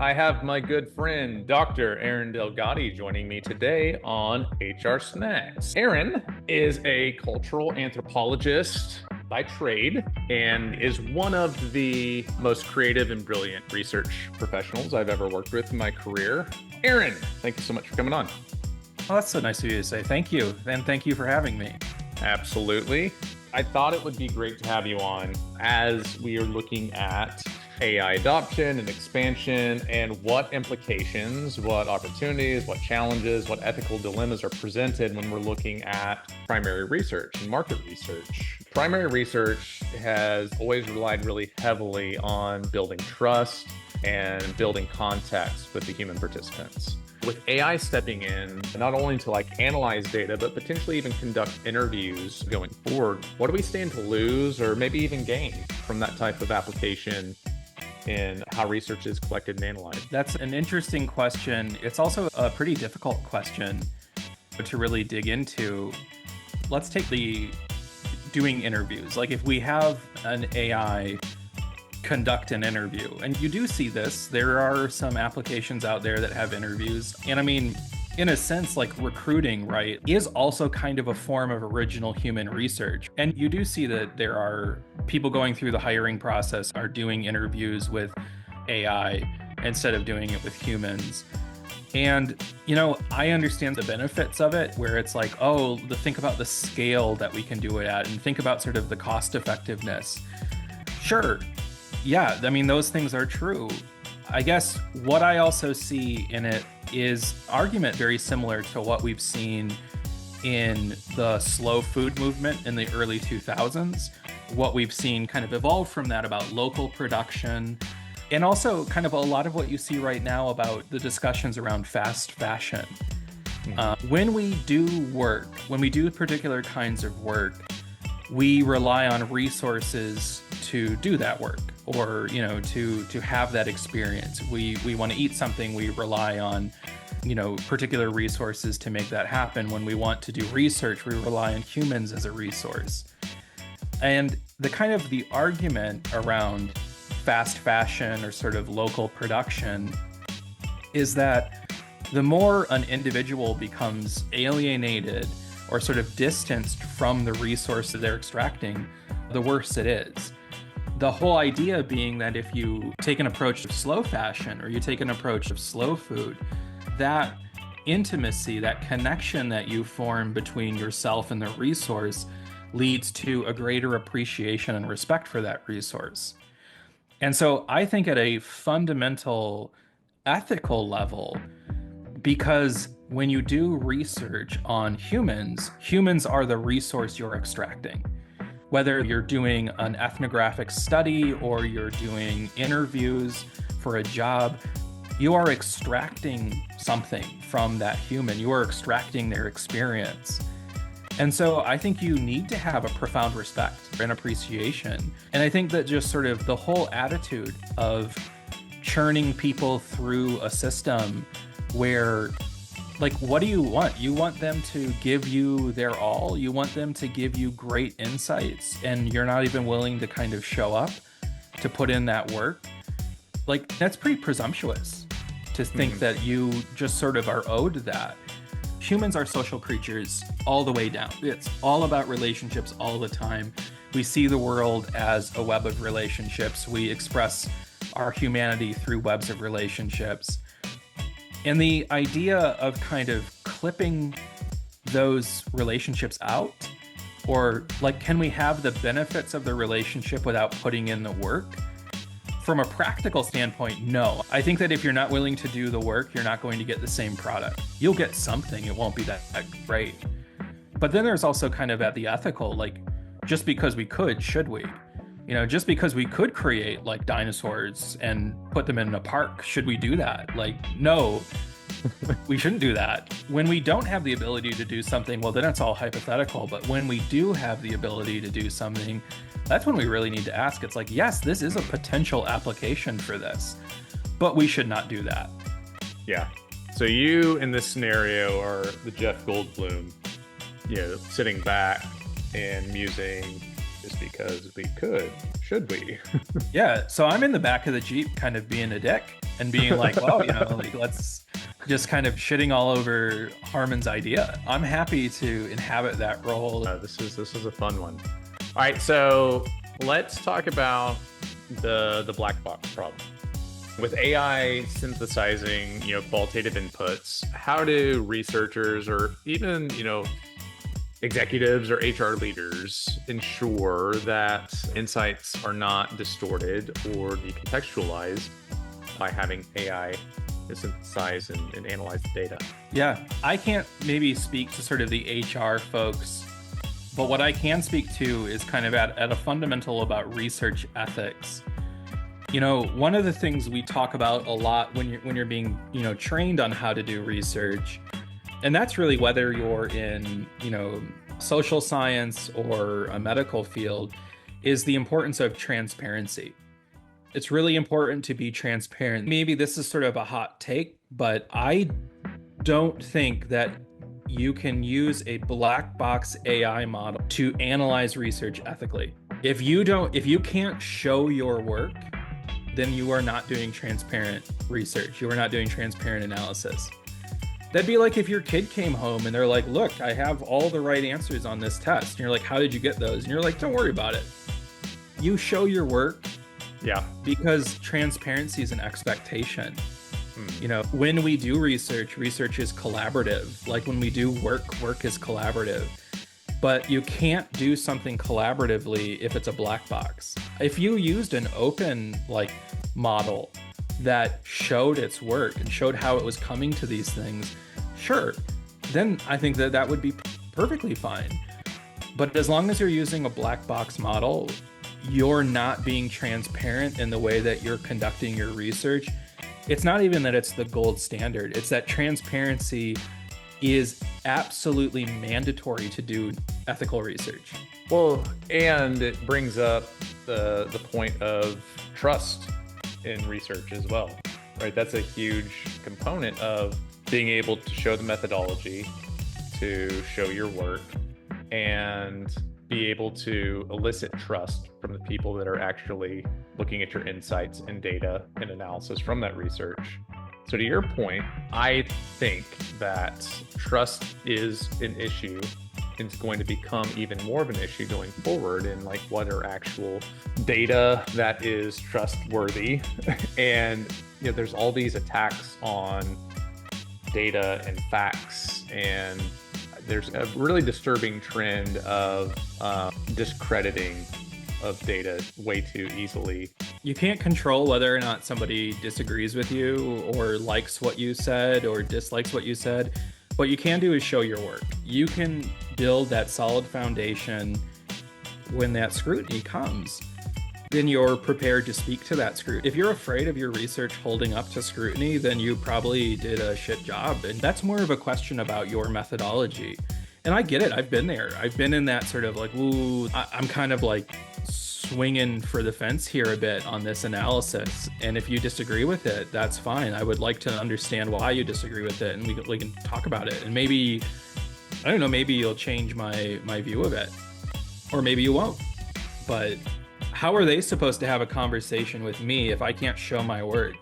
I have my good friend, Dr. Aaron Delgaty, joining me today on HR Snacks. Aaron is a cultural anthropologist by trade and is one of the most creative and brilliant research professionals I've ever worked with in my career. Aaron, thank you so much for coming on. Well, that's so nice of you to say. Thank you. And thank you for having me. Absolutely. I thought it would be great to have you on as we are looking at AI adoption and expansion and what implications, what opportunities, what challenges, what ethical dilemmas are presented when we're looking at primary research and market research. Primary research has always relied really heavily on building trust and building context with the human participants. With AI stepping in, not only to analyze data, but potentially even conduct interviews going forward, what do we stand to lose or maybe even gain from that type of application in how research is collected and analyzed? That's an interesting question. It's also a pretty difficult question to really dig into. Let's take the doing interviews. Like if we have an AI conduct an interview, and you do see this, there are some applications out there that have interviews. And I mean, in a sense, like recruiting, right, is also kind of a form of original human research. And you do see that there are people going through the hiring process are doing interviews with AI instead of doing it with humans. And, I understand the benefits of it, where it's like, think about the scale that we can do it at and think about sort of the cost effectiveness. Sure. Yeah, I mean, those things are true. I guess what I also see in it is argument very similar to what we've seen in the slow food movement in the early 2000s. What we've seen kind of evolve from that about local production, and also kind of a lot of what you see right now about the discussions around fast fashion. When we do work, when we do particular kinds of work, we rely on resources to do that work, or to have that experience. We want to eat something, we rely on particular resources to make that happen. When we want to do research, we rely on humans as a resource. And the argument around fast fashion or sort of local production is that the more an individual becomes alienated or sort of distanced from the resource that they're extracting, the worse it is. The whole idea being that if you take an approach of slow fashion or you take an approach of slow food, that intimacy, that connection that you form between yourself and the resource leads to a greater appreciation and respect for that resource. And so I think at a fundamental ethical level, because when you do research on humans, humans are the resource you're extracting. Whether you're doing an ethnographic study or you're doing interviews for a job, you are extracting something from that human. You are extracting their experience. And so I think you need to have a profound respect and appreciation. And I think that just sort of the whole attitude of churning people through a system where, what do you want? You want them to give you their all. You want them to give you great insights, and you're not even willing to kind of show up to put in that work. That's pretty presumptuous to think that you just sort of are owed that. Humans are social creatures all the way down. It's all about relationships all the time. We see the world as a web of relationships. We express our humanity through webs of relationships. And the idea of kind of clipping those relationships out, or can we have the benefits of the relationship without putting in the work? From a practical standpoint, no. I think that if you're not willing to do the work, you're not going to get the same product. You'll get something, it won't be that great. But then there's also kind of at the ethical, just because we could, should we? Just because we could create dinosaurs and put them in a park, should we do that? No, we shouldn't do that. When we don't have the ability to do something, well, then it's all hypothetical. But when we do have the ability to do something, that's when we really need to ask. It's yes, this is a potential application for this, but we should not do that. Yeah. So you, in this scenario, are the Jeff Goldblum, sitting back and musing, just because we could, should we? Yeah, so I'm in the back of the Jeep kind of being a dick. and being like, well, like let's just kind of shitting all over Harmon's idea. I'm happy to inhabit that role. This is a fun one. All right, so let's talk about the black box problem. With AI synthesizing, qualitative inputs, how do researchers or even, executives or HR leaders ensure that insights are not distorted or decontextualized by having AI to synthesize and analyze the data? Yeah, I can't maybe speak to sort of the HR folks, but what I can speak to is kind of at a fundamental about research ethics. One of the things we talk about a lot when you're being, trained on how to do research, and that's really whether you're in, social science or a medical field, is the importance of transparency. It's really important to be transparent. Maybe this is sort of a hot take, but I don't think that you can use a black box AI model to analyze research ethically. If you can't show your work, then you are not doing transparent research. You are not doing transparent analysis. That'd be like if your kid came home and they're like, look, I have all the right answers on this test. And you're like, how did you get those? And you're like, don't worry about it. You show your work. Yeah. Because transparency is an expectation. When we do research is collaborative. Like when we do work is collaborative. But you can't do something collaboratively if it's a black box. If you used an open model that showed its work and showed how it was coming to these things, sure, then I think that would be perfectly fine. But as long as you're using a black box model, you're not being transparent in the way that you're conducting your research. It's not even that it's the gold standard. It's that transparency is absolutely mandatory to do ethical research. Well, and it brings up the point of trust in research as well, right? That's a huge component of being able to show the methodology, to show your work, and be able to elicit trust from the people that are actually looking at your insights and data and analysis from that research. So to your point, I think that trust is an issue. It's going to become even more of an issue going forward in what are actual data that is trustworthy. And there's all these attacks on data and facts, and there's a really disturbing trend of discrediting of data way too easily. You can't control whether or not somebody disagrees with you or likes what you said or dislikes what you said. What you can do is show your work. You can build that solid foundation when that scrutiny comes. Then you're prepared to speak to that scrutiny. If you're afraid of your research holding up to scrutiny, then you probably did a shit job. And that's more of a question about your methodology. And I get it. I've been there. I've been in that sort of ooh, I'm kind of swinging for the fence here a bit on this analysis. And if you disagree with it, that's fine. I would like to understand why you disagree with it, and we can talk about it. And maybe, I don't know, maybe you'll change my view of it, or maybe you won't. But how are they supposed to have a conversation with me if I can't show my work?